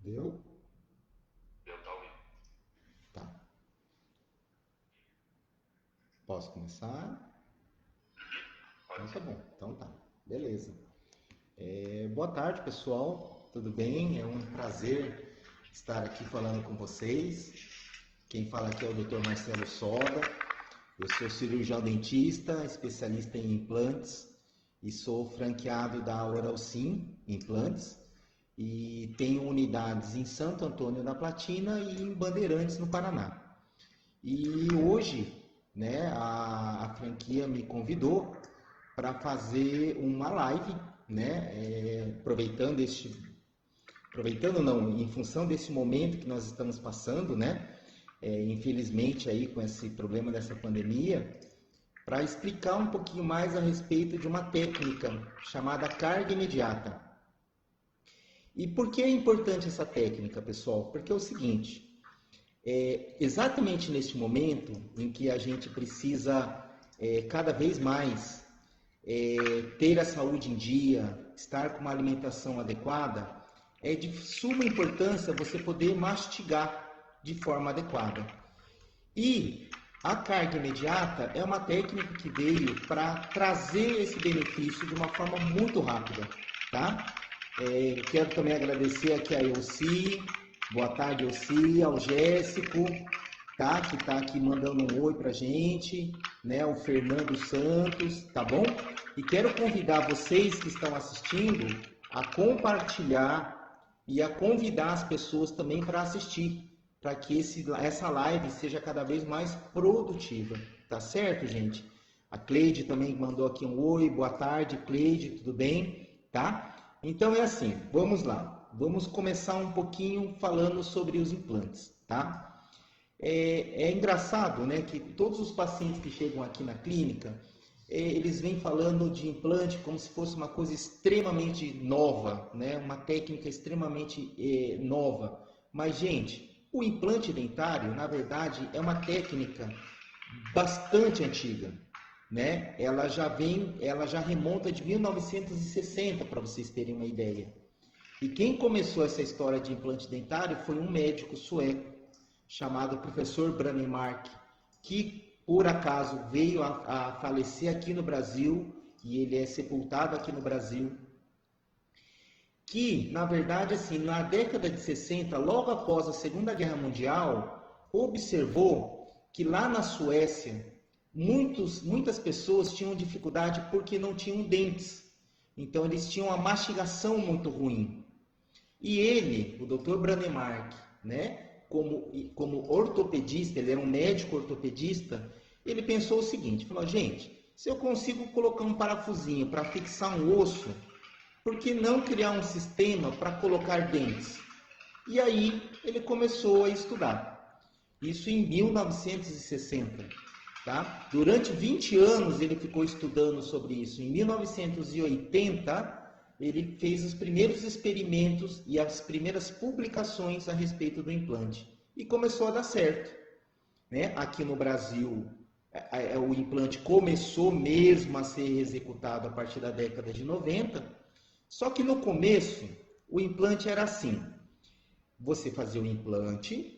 Deu? Deu, tá ouvindo. Tá. Posso começar? Então Pode tá sim. bom. Então tá. Beleza. Boa tarde, pessoal. Tudo bem? É um prazer estar aqui falando com vocês. Quem fala aqui é o Dr. Marcelo Soda. Eu sou cirurgião dentista, especialista em implantes e sou franqueado da Oralsim Implantes e tenho unidades em Santo Antônio da Platina e em Bandeirantes, no Paraná. E hoje, né, a franquia me convidou para fazer uma live, né, aproveitando não, em função desse momento que nós estamos passando, né, infelizmente aí com esse problema dessa pandemia, para explicar um pouquinho mais a respeito de uma técnica chamada carga imediata. E por que é importante essa técnica, pessoal? Porque é o seguinte, exatamente neste momento em que a gente precisa cada vez mais ter a saúde em dia, estar com uma alimentação adequada, é de suma importância você poder mastigar de forma adequada. E a carga imediata é uma técnica que veio para trazer esse benefício de uma forma muito rápida, tá? Quero também agradecer aqui a Elci, boa tarde Elci, ao Jéssico, tá? Que está aqui mandando um oi pra gente, né? O Fernando Santos, tá bom? E quero convidar vocês que estão assistindo a compartilhar e a convidar as pessoas também para assistir, para que essa live seja cada vez mais produtiva, tá certo, gente? A Cleide também mandou aqui um oi, boa tarde, Cleide, tudo bem? Tá? Então é assim, vamos lá. Vamos começar um pouquinho falando sobre os implantes, tá? É engraçado, né, que todos os pacientes que chegam aqui na clínica, eles vêm falando de implante como se fosse uma coisa extremamente nova, né, uma técnica extremamente nova. Mas, gente, o implante dentário, na verdade, é uma técnica bastante antiga, né? Ela já remonta de 1960, para vocês terem uma ideia. E quem começou essa história de implante dentário foi um médico sueco chamado professor Brånemark, que por acaso veio a falecer aqui no Brasil e ele é sepultado aqui no Brasil. Que, na verdade, assim, na década de 60, logo após a Segunda Guerra Mundial, observou que lá na Suécia muitas pessoas tinham dificuldade porque não tinham dentes. Então eles tinham a mastigação muito ruim. E ele, o Dr. Brånemark, né, como ortopedista, ele era um médico ortopedista, ele pensou o seguinte, falou, gente, se eu consigo colocar um parafusinho para fixar um osso, por que não criar um sistema para colocar dentes? E aí ele começou a estudar. Isso em 1960. Tá? Durante 20 anos ele ficou estudando sobre isso. Em 1980 ele fez os primeiros experimentos e as primeiras publicações a respeito do implante. E começou a dar certo. Né? Aqui no Brasil, o implante começou mesmo a ser executado a partir da década de 90. Só que no começo, o implante era assim. Você fazia o implante,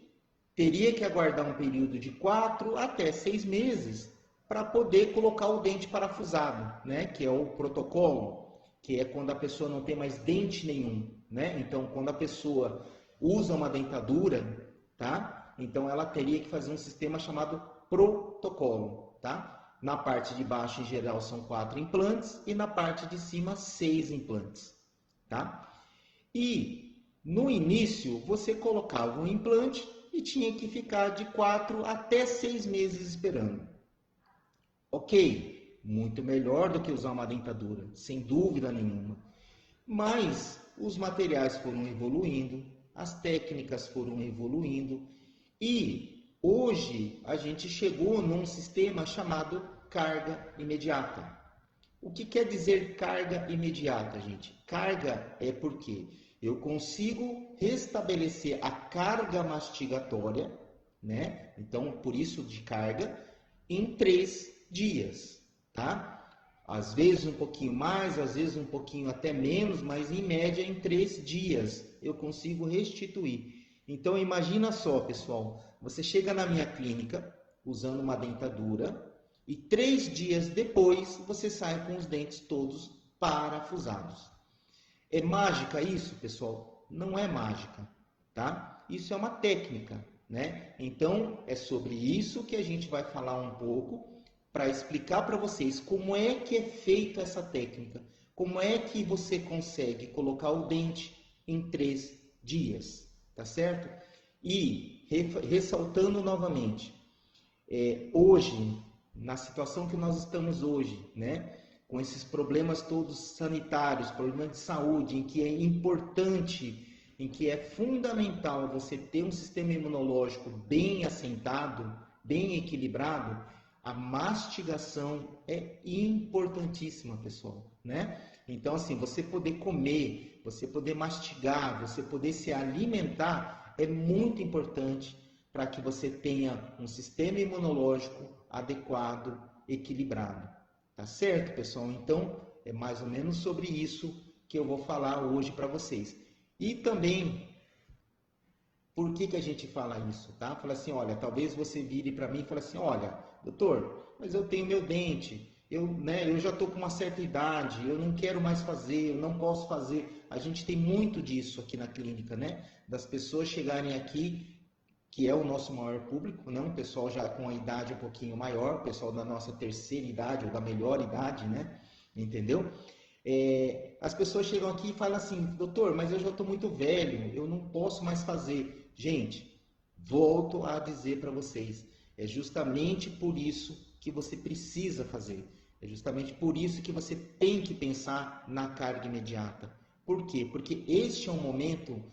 teria que aguardar um período de 4 até 6 meses para poder colocar o dente parafusado, né? Que é o protocolo, que é quando a pessoa não tem mais dente nenhum, né? Então, quando a pessoa usa uma dentadura, tá? Então, ela teria que fazer um sistema chamado protocolo, tá? Na parte de baixo, em geral, são 4 implantes e na parte de cima, 6 implantes, tá? E no início, você colocava um implante e tinha que ficar de 4 até 6 meses esperando. Ok, muito melhor do que usar uma dentadura, sem dúvida nenhuma. Mas os materiais foram evoluindo, as técnicas foram evoluindo e hoje a gente chegou num sistema chamado carga imediata. O que quer dizer carga imediata, gente? Carga é porque eu consigo restabelecer a carga mastigatória, né? Então, por isso de carga, em 3 dias, tá? Às vezes um pouquinho mais, às vezes um pouquinho até menos, mas em média em 3 dias eu consigo restituir. Então imagina só, pessoal, você chega na minha clínica usando uma dentadura e 3 dias depois você sai com os dentes todos parafusados. É mágica isso, pessoal? Não é mágica, tá? Isso é uma técnica, né? Então é sobre isso que a gente vai falar um pouco para explicar para vocês como é que é feita essa técnica, como é que você consegue colocar o dente em 3 dias, tá certo? E ressaltando novamente, hoje, na situação que nós estamos hoje, né, com esses problemas todos sanitários, problemas de saúde, em que é importante, em que é fundamental você ter um sistema imunológico bem assentado, bem equilibrado, a mastigação é importantíssima, pessoal, né? Então, assim, você poder comer, você poder mastigar, você poder se alimentar é muito importante para que você tenha um sistema imunológico adequado, equilibrado. Tá certo, pessoal? Então, é mais ou menos sobre isso que eu vou falar hoje para vocês. E também, por que a gente fala isso, tá? Fala assim, olha, talvez você vire para mim e fale assim, olha, doutor, mas eu tenho meu dente, eu já estou com uma certa idade, eu não quero mais fazer, eu não posso fazer. A gente tem muito disso aqui na clínica, né? Das pessoas chegarem aqui, que é o nosso maior público, né? Um pessoal já com a idade um pouquinho maior, pessoal da nossa terceira idade ou da melhor idade, né? Entendeu? As pessoas chegam aqui e falam assim, doutor, mas eu já estou muito velho, eu não posso mais fazer. Gente, volto a dizer para vocês, é justamente por isso que você precisa fazer. É justamente por isso que você tem que pensar na carga imediata. Por quê? Porque este é um momento,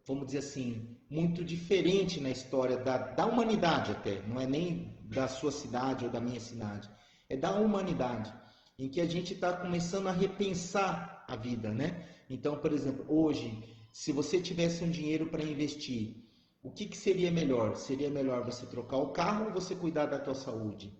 vamos dizer assim, muito diferente na história da humanidade até. Não é nem da sua cidade ou da minha cidade. É da humanidade, em que a gente está começando a repensar a vida, né? Então, por exemplo, hoje, se você tivesse um dinheiro para investir, o que seria melhor? Seria melhor você trocar o carro ou você cuidar da tua saúde?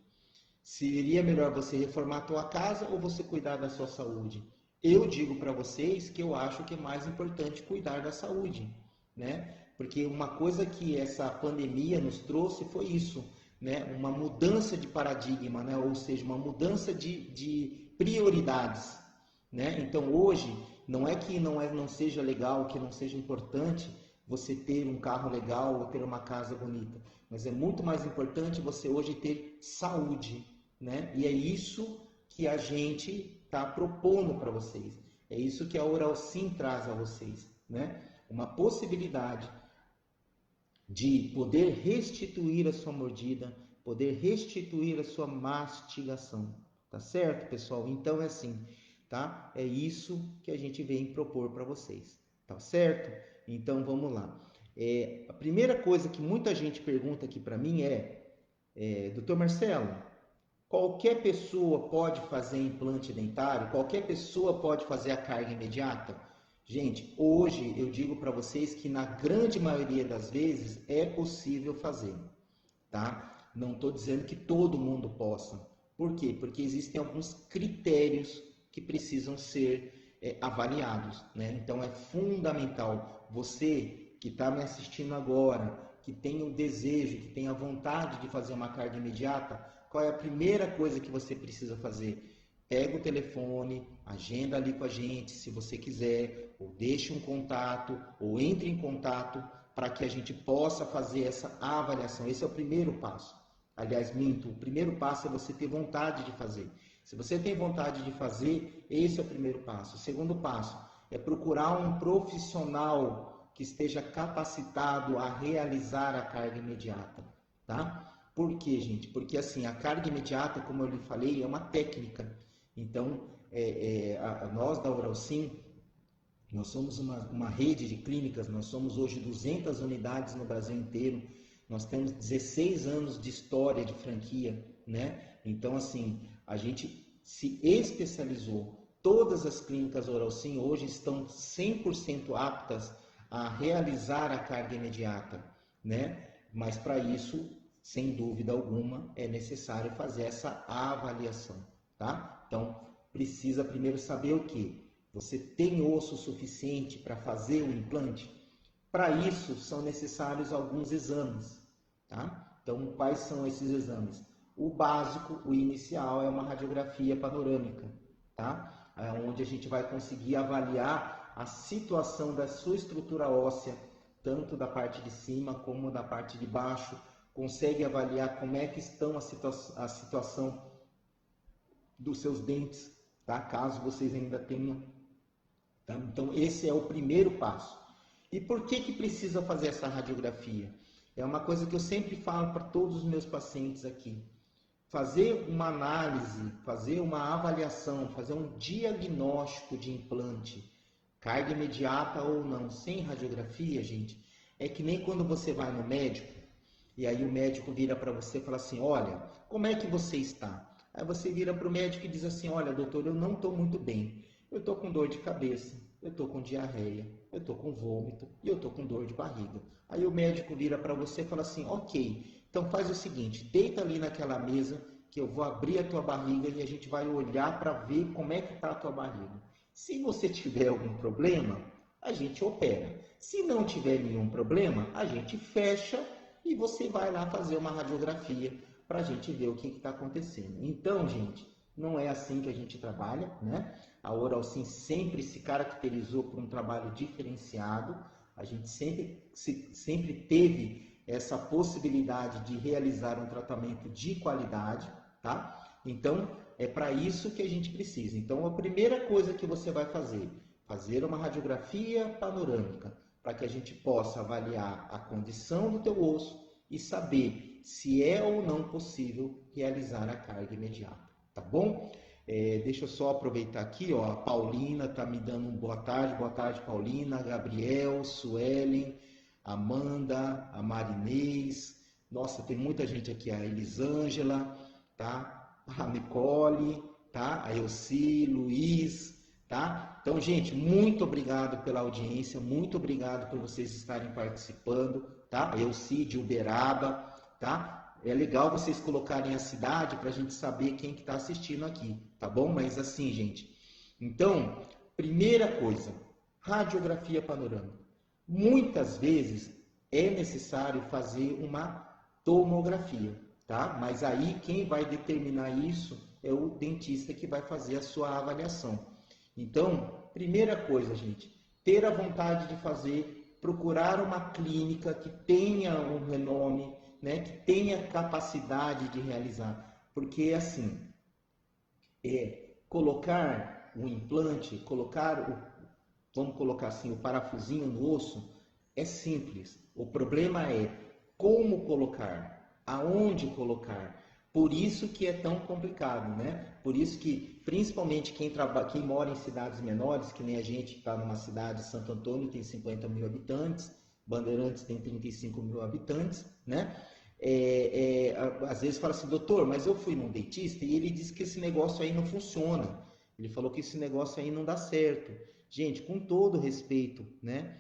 Seria melhor você reformar a tua casa ou você cuidar da sua saúde? Eu digo para vocês que eu acho que é mais importante cuidar da saúde, né? Porque uma coisa que essa pandemia nos trouxe foi isso, né? Uma mudança de paradigma, né? Ou seja, uma mudança de prioridades, né? Então hoje não é que não seja legal, que não seja importante você ter um carro legal ou ter uma casa bonita, mas é muito mais importante você hoje ter saúde, né? E é isso que a gente está propondo para vocês. É isso que a Oralsim traz a vocês, né? Uma possibilidade de poder restituir a sua mordida, poder restituir a sua mastigação. Tá certo, pessoal? Então é assim, tá? É isso que a gente vem propor para vocês. Tá certo? Então vamos lá. A primeira coisa que muita gente pergunta aqui para mim Dr. Marcelo, qualquer pessoa pode fazer implante dentário? Qualquer pessoa pode fazer a carga imediata? Gente, hoje eu digo para vocês que na grande maioria das vezes é possível fazer, tá? Não estou dizendo que todo mundo possa. Por quê? Porque existem alguns critérios que precisam ser avaliados, né? Então é fundamental você que está me assistindo agora, que tem o desejo, que tem a vontade de fazer uma carga imediata, qual é a primeira coisa que você precisa fazer? Pega o telefone, agenda ali com a gente, se você quiser, ou deixe um contato, ou entre em contato para que a gente possa fazer essa avaliação. Esse é o primeiro passo. Aliás, minto, o primeiro passo é você ter vontade de fazer. Se você tem vontade de fazer, esse é o primeiro passo. O segundo passo é procurar um profissional que esteja capacitado a realizar a carga imediata, tá? Por quê, gente? Porque assim, a carga imediata, como eu lhe falei, é uma técnica. Então, nós da Oralsim, nós somos uma rede de clínicas, nós somos hoje 200 unidades no Brasil inteiro, nós temos 16 anos de história de franquia, né? Então, assim, a gente se especializou. Todas as clínicas Oralsim hoje estão 100% aptas a realizar a carga imediata, né? Mas para isso, sem dúvida alguma, é necessário fazer essa avaliação. tá? Então, precisa primeiro saber o quê? Você tem osso suficiente para fazer o implante? Para isso, são necessários alguns exames, tá? Então, quais são esses exames? O básico, o inicial, é uma radiografia panorâmica, tá? É onde a gente vai conseguir avaliar a situação da sua estrutura óssea, tanto da parte de cima como da parte de baixo, consegue avaliar como é que estão a situação dos seus dentes, tá? Caso vocês ainda tenham. Tá? Então, esse é o primeiro passo. E por que precisa fazer essa radiografia? É uma coisa que eu sempre falo para todos os meus pacientes aqui. Fazer uma análise, fazer uma avaliação, fazer um diagnóstico de implante, carga imediata ou não, sem radiografia, gente, é que nem quando você vai no médico, e aí o médico vira para você e fala assim, olha, como é que você está? Aí você vira para o médico e diz assim, olha, doutor, eu não estou muito bem. Eu estou com dor de cabeça, eu estou com diarreia, eu estou com vômito e eu estou com dor de barriga. Aí o médico vira para você e fala assim, ok, então faz o seguinte, deita ali naquela mesa que eu vou abrir a tua barriga e a gente vai olhar para ver como é que está a tua barriga. Se você tiver algum problema, a gente opera. Se não tiver nenhum problema, a gente fecha e você vai lá fazer uma radiografia para a gente ver o que está acontecendo. Então, gente, não é assim que a gente trabalha, né? A Oralsim sempre se caracterizou por um trabalho diferenciado. A gente sempre teve essa possibilidade de realizar um tratamento de qualidade, tá? Então, é para isso que a gente precisa. Então, a primeira coisa que você vai fazer uma radiografia panorâmica, para que a gente possa avaliar a condição do teu osso e saber se é ou não possível realizar a carga imediata, tá bom? Deixa eu só aproveitar aqui, ó, a Paulina está me dando um boa tarde Paulina, Gabriel, Suelen, Amanda, a Marinês, nossa, tem muita gente aqui, a Elisângela, tá? A Nicole, tá? A Elci, Luiz, tá? Então, gente, muito obrigado pela audiência, muito obrigado por vocês estarem participando, tá? Elci de Uberaba, tá? É legal vocês colocarem a cidade para a gente saber quem que está assistindo aqui, tá bom? Mas assim, gente, então, primeira coisa, radiografia panorâmica. Muitas vezes é necessário fazer uma tomografia, tá? Mas aí quem vai determinar isso é o dentista que vai fazer a sua avaliação. Então, primeira coisa, gente, ter a vontade de fazer, procurar uma clínica que tenha um renome, né, que tenha capacidade de realizar, porque assim, colocar o implante, vamos colocar assim, o parafusinho no osso, é simples. O problema é como colocar, aonde colocar. Por isso que é tão complicado, né? Por isso que, principalmente quem mora em cidades menores, que nem a gente que está numa cidade, Santo Antônio tem 50 mil habitantes, Bandeirantes tem 35 mil habitantes, né? Às vezes fala assim, doutor, mas eu fui num dentista e ele disse que esse negócio aí não funciona. Ele falou que esse negócio aí não dá certo. Gente, com todo respeito, né?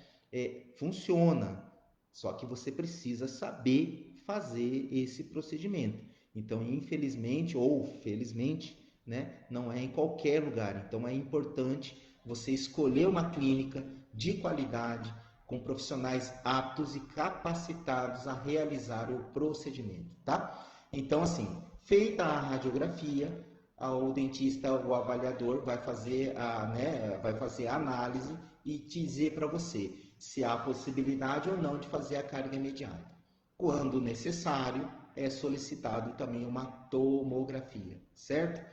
Funciona, só que você precisa saber fazer esse procedimento. Então, infelizmente ou felizmente, né, não é em qualquer lugar. Então, é importante você escolher uma clínica de qualidade, com profissionais aptos e capacitados a realizar o procedimento, tá? Então, assim, feita a radiografia, o dentista, o avaliador, vai fazer a análise e dizer para você se há possibilidade ou não de fazer a carga imediata. Quando necessário, é solicitado também uma tomografia, certo?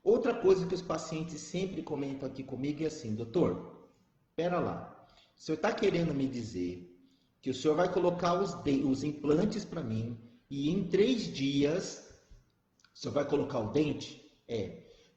Outra coisa que os pacientes sempre comentam aqui comigo é assim, doutor, espera lá, o senhor está querendo me dizer que o senhor vai colocar os implantes para mim e em 3 dias o senhor vai colocar o dente?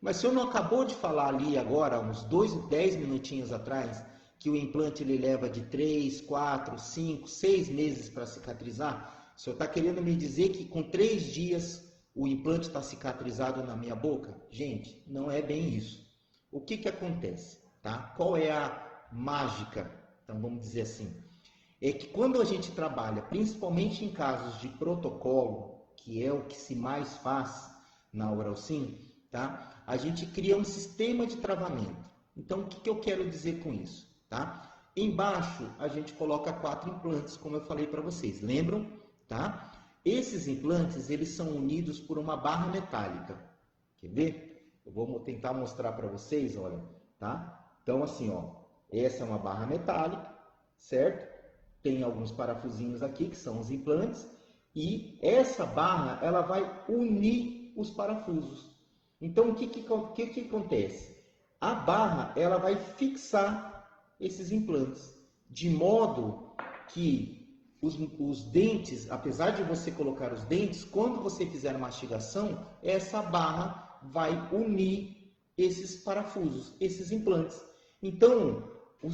Mas o senhor não acabou de falar ali agora, uns 10 minutinhos atrás, que o implante ele leva de 3, 4, 5, 6 meses para cicatrizar? O senhor está querendo me dizer que com 3 dias o implante está cicatrizado na minha boca? Gente, não é bem isso. O que acontece? Tá? Qual é a mágica? Então vamos dizer assim, é que quando a gente trabalha, principalmente em casos de protocolo, que é o que se mais faz na Oralsim, tá? a gente cria um sistema de travamento. Então, o que eu quero dizer com isso? Tá? Embaixo, a gente coloca 4 implantes, como eu falei para vocês. Lembram? Tá? Esses implantes, eles são unidos por uma barra metálica. Quer ver? Eu vou tentar mostrar para vocês, olha. Tá? Então, assim, ó, essa é uma barra metálica, certo? Tem alguns parafusinhos aqui, que são os implantes. E essa barra, ela vai unir os parafusos. Então, o que acontece? A barra, ela vai fixar esses implantes, de modo que os dentes, apesar de você colocar os dentes, quando você fizer a mastigação, essa barra vai unir esses parafusos, esses implantes. Então,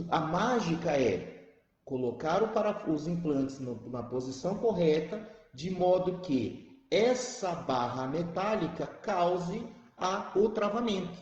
a mágica é colocar os implantes na posição correta, de modo que essa barra metálica cause o travamento.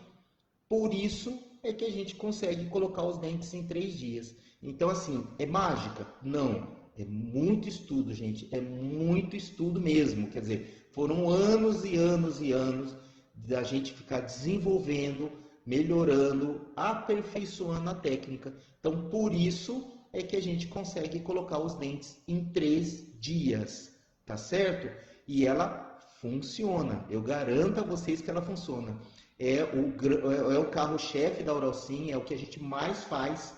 Por isso é que a gente consegue colocar os dentes em 3 dias. Então, assim, é mágica? Não. É muito estudo, gente. É muito estudo mesmo. Quer dizer, foram anos e anos e anos da gente ficar desenvolvendo, melhorando, aperfeiçoando a técnica. Então, por isso é que a gente consegue colocar os dentes em 3 dias. Tá certo? E ela funciona. Eu garanto a vocês que ela funciona. É o carro-chefe da Oralsim, é o que a gente mais faz,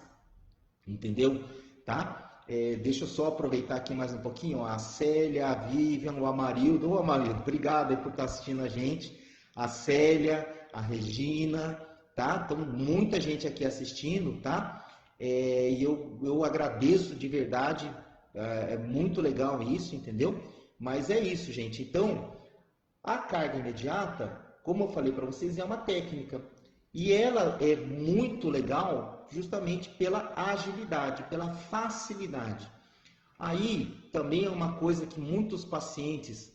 entendeu? Tá? Deixa eu só aproveitar aqui mais um pouquinho, ó, a Célia, a Vivian, o Amarildo. Ô, Amarildo, obrigado aí por estar assistindo a gente. A Célia, a Regina, tá? Então, muita gente aqui assistindo, tá? E eu agradeço de verdade, é muito legal isso, entendeu? Mas é isso, gente. Então, a carga imediata, como eu falei para vocês, é uma técnica. E ela é muito legal justamente pela agilidade, pela facilidade. Aí também é uma coisa que muitos pacientes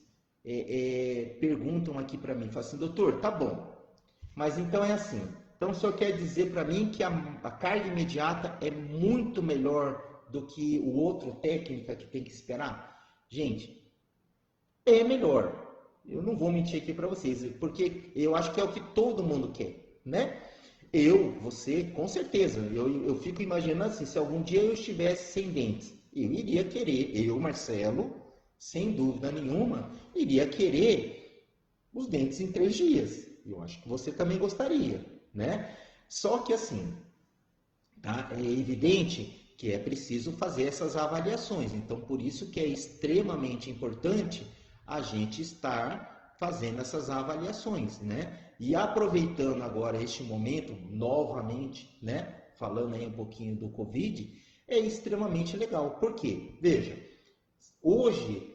perguntam aqui para mim, falam assim, doutor, tá bom, mas então é assim, então o senhor quer dizer para mim que a carga imediata é muito melhor do que o outro técnica que tem que esperar? Gente, é melhor. Eu não vou mentir aqui para vocês, porque eu acho que é o que todo mundo quer, né? Você, com certeza. Eu fico imaginando assim, se algum dia eu estivesse sem dentes, eu iria querer, Marcelo, sem dúvida nenhuma, iria querer os dentes em 3 dias. Eu acho que você também gostaria, né? Só que assim, tá? É evidente que é preciso fazer essas avaliações. Então, por isso que é extremamente importante a gente estar fazendo essas avaliações, né? E aproveitando agora este momento, novamente, né? Falando aí um pouquinho do Covid, é extremamente legal. Por quê? Veja, hoje,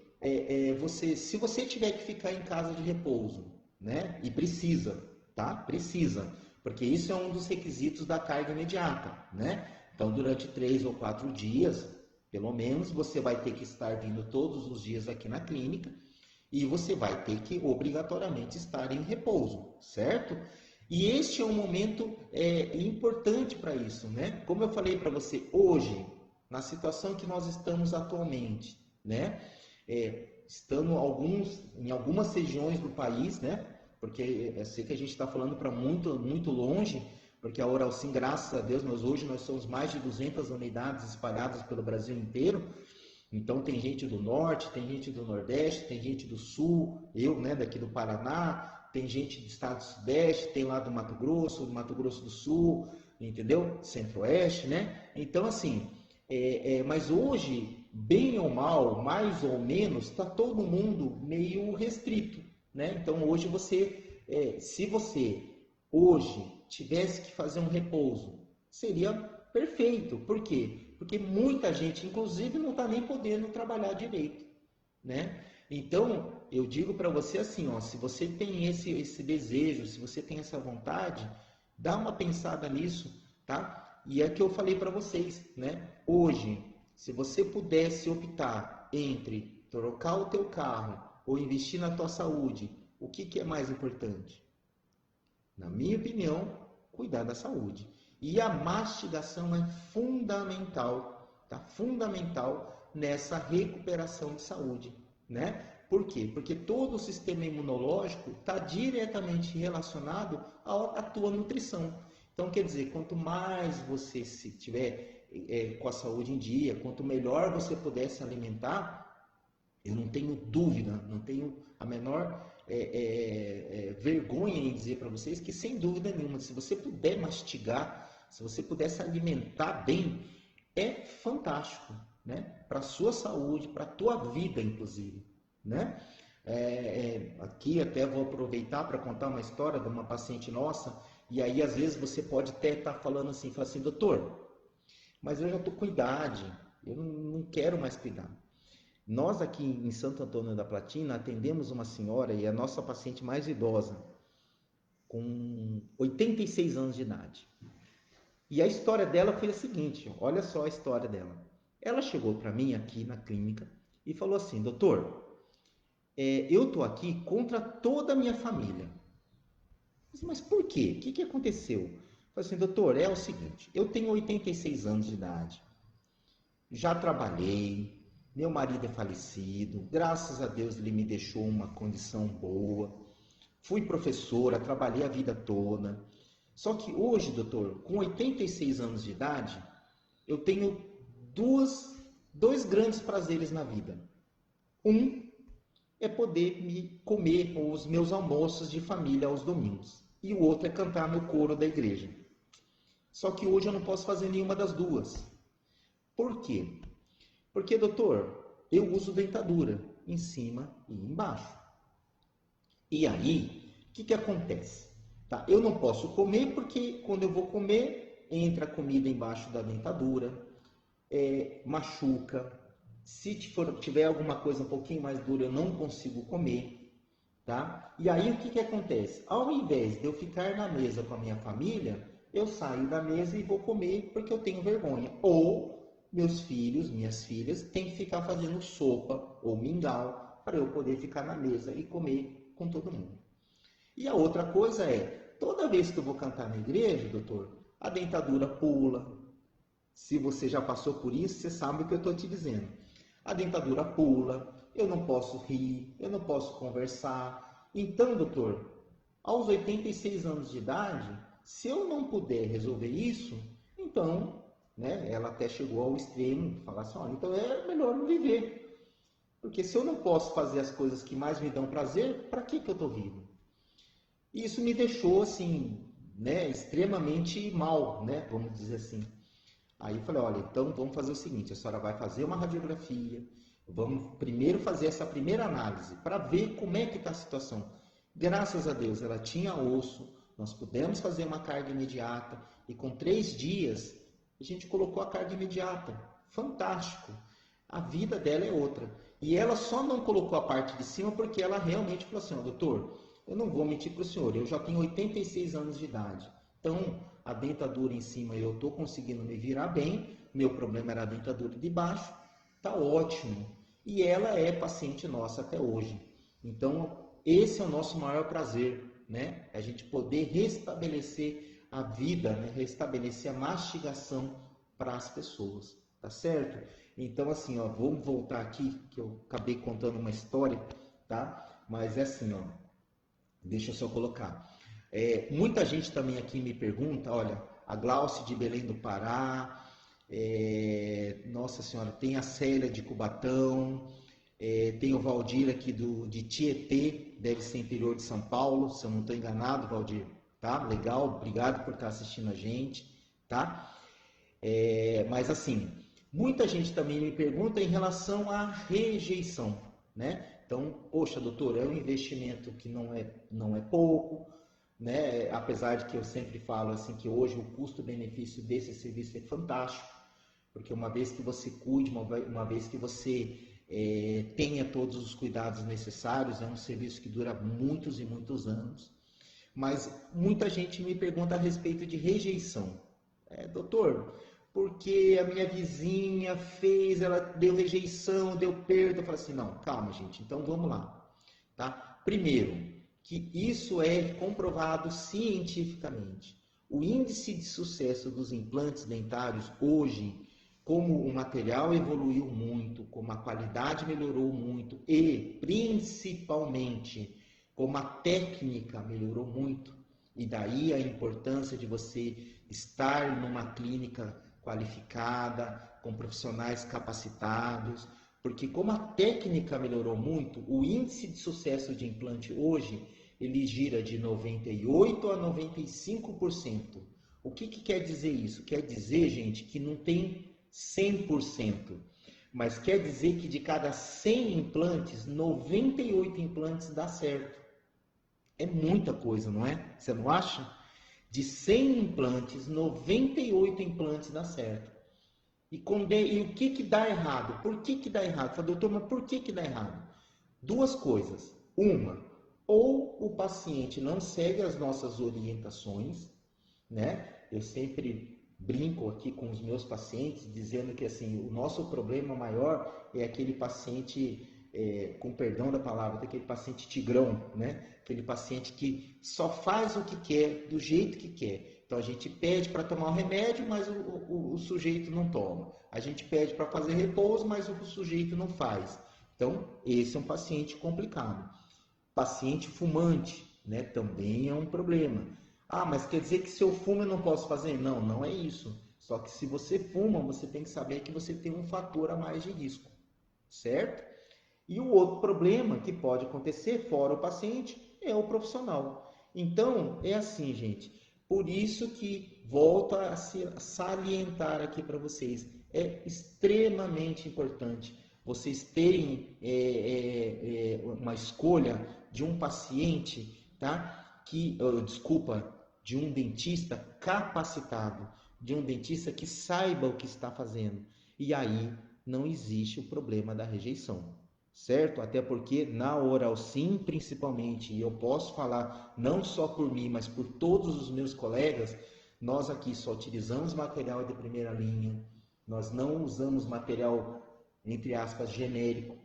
se você tiver que ficar em casa de repouso, né? E precisa, tá? Precisa, porque isso é um dos requisitos da carga imediata, né? Então, durante 3 ou 4 dias, pelo menos, você vai ter que estar vindo todos os dias aqui na clínica, e você vai ter que obrigatoriamente estar em repouso, certo? E este é um momento importante para isso, né? Como eu falei para você, hoje, na situação que nós estamos atualmente, né? Estando em algumas regiões do país, né? Porque eu sei que a gente está falando para muito, muito longe, porque a Oralsim, graças a Deus, hoje nós somos mais de 200 unidades espalhadas pelo Brasil inteiro. Então tem gente do norte, tem gente do nordeste, tem gente do sul, eu, né, daqui do Paraná, tem gente do estado do sudeste, tem lá do Mato Grosso do Sul, entendeu? Centro-oeste, né? Então assim, mas hoje, bem ou mal, mais ou menos, está todo mundo meio restrito, né? Então hoje se você hoje tivesse que fazer um repouso, seria perfeito. Por quê? Porque muita gente, inclusive, não está nem podendo trabalhar direito, né? Então, eu digo para você assim, ó, se você tem esse desejo, se você tem essa vontade, dá uma pensada nisso, tá? E é que eu falei para vocês, né? Hoje, se você pudesse optar entre trocar o teu carro ou investir na tua saúde, o que é mais importante? Na minha opinião, cuidar da saúde. E a mastigação é fundamental, tá? Fundamental nessa recuperação de saúde, né? Por quê? Porque todo o sistema imunológico está diretamente relacionado à tua nutrição. Então, quer dizer, quanto mais você se tiver com a saúde em dia, quanto melhor você puder se alimentar, eu não tenho dúvida, não tenho a menor vergonha em dizer para vocês que, sem dúvida nenhuma, se você puder mastigar, se você puder se alimentar bem, é fantástico, né? Para a sua saúde, para a tua vida, inclusive, né? Aqui até vou aproveitar para contar uma história de uma paciente nossa, e aí às vezes você pode até estar falando assim, doutor, mas eu já estou com idade, eu não quero mais cuidar. Nós aqui em Santo Antônio da Platina atendemos uma senhora, e a nossa paciente mais idosa, com 86 anos de idade. E a história dela foi a seguinte, olha só a história dela. Ela chegou para mim aqui na clínica e falou assim, doutor, eu estou aqui contra toda a minha família. Mas por quê? O que aconteceu? Eu falei assim, doutor, é o seguinte, eu tenho 86 anos de idade, já trabalhei, meu marido é falecido, graças a Deus ele me deixou uma condição boa, fui professora, trabalhei a vida toda. Só que hoje, doutor, com 86 anos de idade, eu tenho dois grandes prazeres na vida. Um é poder me comer os meus almoços de família aos domingos. E o outro é cantar no coro da igreja. Só que hoje eu não posso fazer nenhuma das duas. Por quê? Porque, doutor, eu uso dentadura em cima e embaixo. E aí, o que acontece? Tá? Eu não posso comer porque quando eu vou comer, entra a comida embaixo da dentadura, machuca. Se tiver alguma coisa um pouquinho mais dura, eu não consigo comer. Tá? E aí, o que acontece? Ao invés de eu ficar na mesa com a minha família, eu saio da mesa e vou comer porque eu tenho vergonha. Ou meus filhos, minhas filhas, têm que ficar fazendo sopa ou mingau para eu poder ficar na mesa e comer com todo mundo. E a outra coisa toda vez que eu vou cantar na igreja, doutor, a dentadura pula. Se você já passou por isso, você sabe o que eu estou te dizendo. A dentadura pula, eu não posso rir, eu não posso conversar. Então, doutor, aos 86 anos de idade, se eu não puder resolver isso, então, né, ela até chegou ao extremo de falar assim, olha, então é melhor não viver. Porque se eu não posso fazer as coisas que mais me dão prazer, para que eu estou vivo? E isso me deixou, assim, né, extremamente mal, né, vamos dizer assim. Aí eu falei, olha, então vamos fazer o seguinte, a senhora vai fazer uma radiografia, vamos primeiro fazer essa primeira análise, para ver como é que está a situação. Graças a Deus, ela tinha osso, nós pudemos fazer uma carga imediata, e com 3 dias, a gente colocou a carga imediata. Fantástico! A vida dela é outra. E ela só não colocou a parte de cima porque ela realmente falou assim, doutor, eu não vou mentir para o senhor, eu já tenho 86 anos de idade. Então, a dentadura em cima eu estou conseguindo me virar bem, meu problema era a dentadura de baixo, está ótimo. E ela é paciente nossa até hoje. Então, esse é o nosso maior prazer, né? A gente poder restabelecer a vida, né? Restabelecer a mastigação para as pessoas, tá certo? Então, assim, ó, vamos voltar aqui, que eu acabei contando uma história, tá? Mas é assim, ó, deixa eu só colocar. Muita gente também aqui me pergunta, olha, a Glauce de Belém do Pará, nossa senhora, tem a Célia de Cubatão, tem o Valdir aqui de Tietê, deve ser interior de São Paulo, se eu não estou enganado, Valdir, tá? Legal, obrigado por estar assistindo a gente, tá? Mas assim, muita gente também me pergunta em relação à rejeição, né? Então, poxa, doutor, é um investimento que não é pouco, né? Apesar de que eu sempre falo assim que hoje o custo-benefício desse serviço é fantástico, porque uma vez que você cuide, uma vez que você tenha todos os cuidados necessários, é um serviço que dura muitos e muitos anos. Mas muita gente me pergunta a respeito de rejeição. Doutor, porque a minha vizinha fez, ela deu rejeição, deu perda. Eu falo assim, não, calma gente, então vamos lá. Tá? Primeiro, que isso é comprovado cientificamente. O índice de sucesso dos implantes dentários hoje como o material evoluiu muito, como a qualidade melhorou muito e, principalmente, como a técnica melhorou muito. E daí a importância de você estar numa clínica qualificada, com profissionais capacitados, porque como a técnica melhorou muito, o índice de sucesso de implante hoje, ele gira de 98% a 95%. O que quer dizer isso? Quer dizer, gente, que não tem 100%, mas quer dizer que de cada 100 implantes, 98 implantes dá certo. É muita coisa, não é? Você não acha? De 100 implantes, 98 implantes dá certo. E o que dá errado? Por que dá errado? Fala, doutor, mas por que dá errado? Duas coisas. Uma, ou o paciente não segue as nossas orientações, né? Eu sempre brinco aqui com os meus pacientes, dizendo que assim, o nosso problema maior é aquele paciente, com perdão da palavra, aquele paciente tigrão, né? Aquele paciente que só faz o que quer, do jeito que quer. Então a gente pede para tomar o remédio, mas o sujeito não toma. A gente pede para fazer repouso, mas o sujeito não faz. Então esse é um paciente complicado. Paciente fumante, né? Também é um problema. Ah, mas quer dizer que se eu fumo eu não posso fazer? Não, não é isso. Só que se você fuma, você tem que saber que você tem um fator a mais de risco, certo? E o outro problema que pode acontecer, fora o paciente, é o profissional. Então, é assim, gente. Por isso que volto a salientar aqui para vocês. É extremamente importante vocês terem uma escolha de um paciente, tá? De um dentista capacitado, de um dentista que saiba o que está fazendo. E aí não existe o problema da rejeição, certo? Até porque na Oralsim, principalmente, e eu posso falar não só por mim, mas por todos os meus colegas, nós aqui só utilizamos material de primeira linha, nós não usamos material, entre aspas, genérico,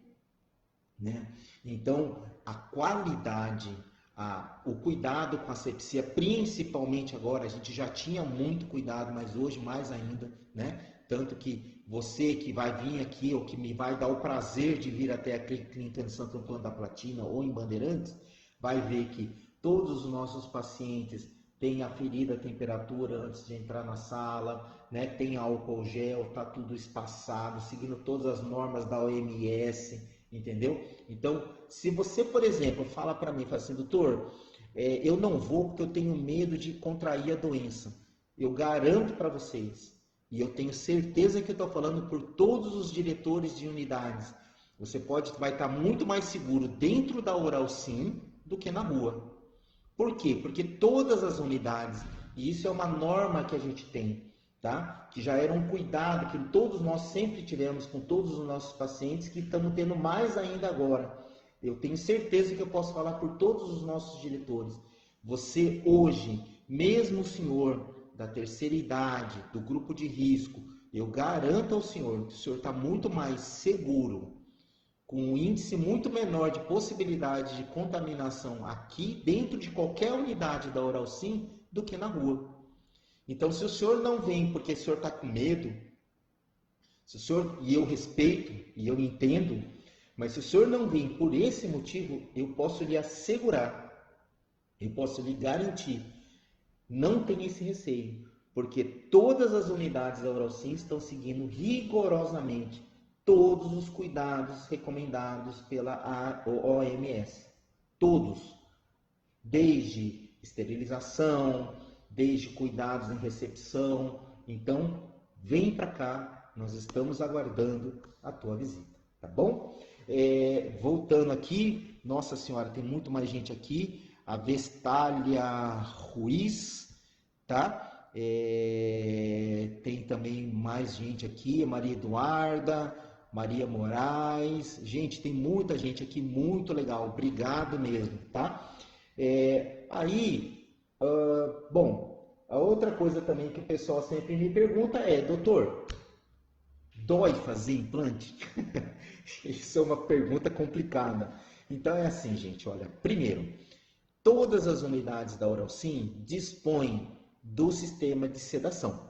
né? Então, a qualidade, o cuidado com a asepsia, principalmente agora, a gente já tinha muito cuidado, mas hoje mais ainda, né? Tanto que você que vai vir aqui, ou que me vai dar o prazer de vir até a clínica de Santo Antônio da Platina ou em Bandeirantes, vai ver que todos os nossos pacientes têm aferido a temperatura antes de entrar na sala, né? Tem álcool gel, tá tudo espaçado, seguindo todas as normas da OMS, entendeu? Então, se você, por exemplo, fala para mim, fala assim, doutor, eu não vou porque eu tenho medo de contrair a doença. Eu garanto para vocês, e eu tenho certeza que eu estou falando por todos os diretores de unidades, você vai estar muito mais seguro dentro da Oralsim do que na rua. Por quê? Porque todas as unidades, e isso é uma norma que a gente tem, tá? Que já era um cuidado que todos nós sempre tivemos com todos os nossos pacientes, que estamos tendo mais ainda agora. Eu tenho certeza que eu posso falar por todos os nossos diretores. Você hoje, mesmo o senhor da terceira idade, do grupo de risco, eu garanto ao senhor que o senhor está muito mais seguro, com um índice muito menor de possibilidade de contaminação aqui dentro de qualquer unidade da Oralsim do que na rua. Então, se o senhor não vem porque o senhor está com medo, se o senhor, e eu respeito e eu entendo, mas se o senhor não vem por esse motivo, eu posso lhe assegurar, eu posso lhe garantir, não tem esse receio, porque todas as unidades da Oralsim estão seguindo rigorosamente todos os cuidados recomendados pela OMS. Todos. Desde esterilização, desde cuidados em recepção. Então, vem para cá, nós estamos aguardando a tua visita, tá bom? Voltando aqui, nossa senhora, tem muito mais gente aqui. A Vestália Ruiz, tá? Tem também mais gente aqui, a Maria Eduarda, Maria Moraes. Gente, tem muita gente aqui, muito legal, obrigado mesmo, tá? Bom, a outra coisa também que o pessoal sempre me pergunta é, doutor, dói fazer implante? Isso é uma pergunta complicada. Então é assim, gente, olha, primeiro, todas as unidades da Oralsim dispõem do sistema de sedação,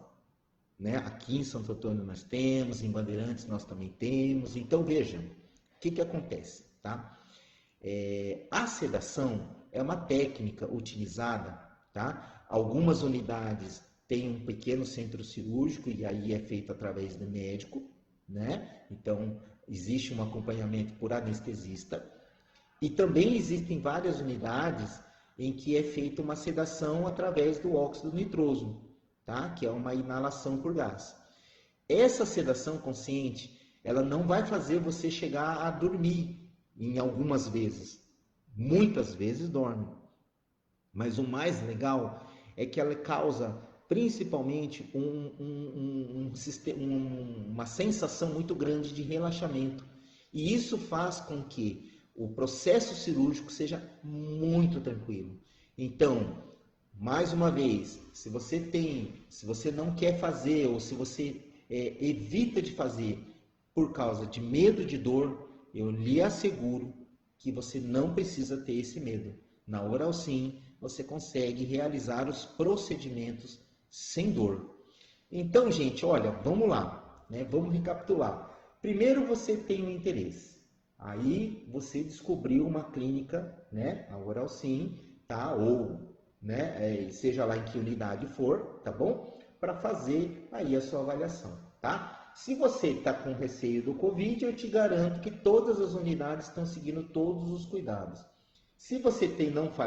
né? Aqui em Santo Antônio nós temos, em Bandeirantes nós também temos. Então vejam, o que acontece, tá? A sedação é uma técnica utilizada, tá? Algumas unidades têm um pequeno centro cirúrgico e aí é feito através do médico, né? Então existe um acompanhamento por anestesista. E também existem várias unidades em que é feita uma sedação através do óxido nitroso, tá? Que é uma inalação por gás. Essa sedação consciente, ela não vai fazer você chegar a dormir em algumas vezes. Muitas vezes dorme. Mas o mais legal é que ela causa principalmente uma sensação muito grande de relaxamento. E isso faz com que o processo cirúrgico seja muito tranquilo. Então, mais uma vez, se você não quer fazer ou se você evita de fazer por causa de medo de dor, eu lhe asseguro que você não precisa ter esse medo. Na Oral Sim, você consegue realizar os procedimentos sem dor. Então, gente, olha, vamos lá, né? Vamos recapitular. Primeiro você tem um interesse. Aí você descobriu uma clínica, né? A Oral Sim, tá? Ou, né? Seja lá em que unidade for, tá bom? Para fazer aí a sua avaliação, tá? Se você está com receio do Covid, eu te garanto que todas as unidades estão seguindo todos os cuidados. Se você não faz